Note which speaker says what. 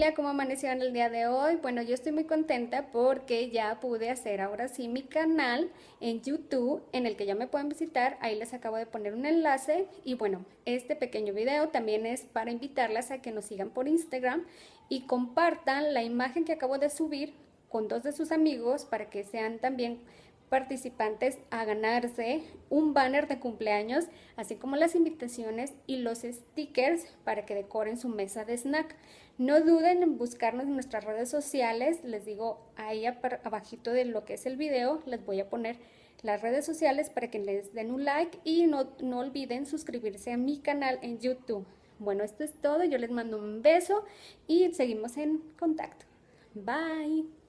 Speaker 1: familia, ¿cómo amanecieron el día de hoy? Bueno, yo estoy muy contenta porque ya pude hacer ahora sí mi canal en YouTube en el que ya me pueden visitar. Ahí les acabo de poner un enlace y bueno, este pequeño video también es para invitarlas a que nos sigan por Instagram y compartan la imagen que acabo de subir con dos de sus amigos para que sean también participantes a ganarse un banner de cumpleaños, así como las invitaciones y los stickers para que decoren su mesa de snack. No duden en buscarnos en nuestras redes sociales, les digo ahí abajito de lo que es el video, les voy a poner las redes sociales para que les den un like y no olviden suscribirse a mi canal en YouTube. Bueno, esto es todo, yo les mando un beso y seguimos en contacto. Bye.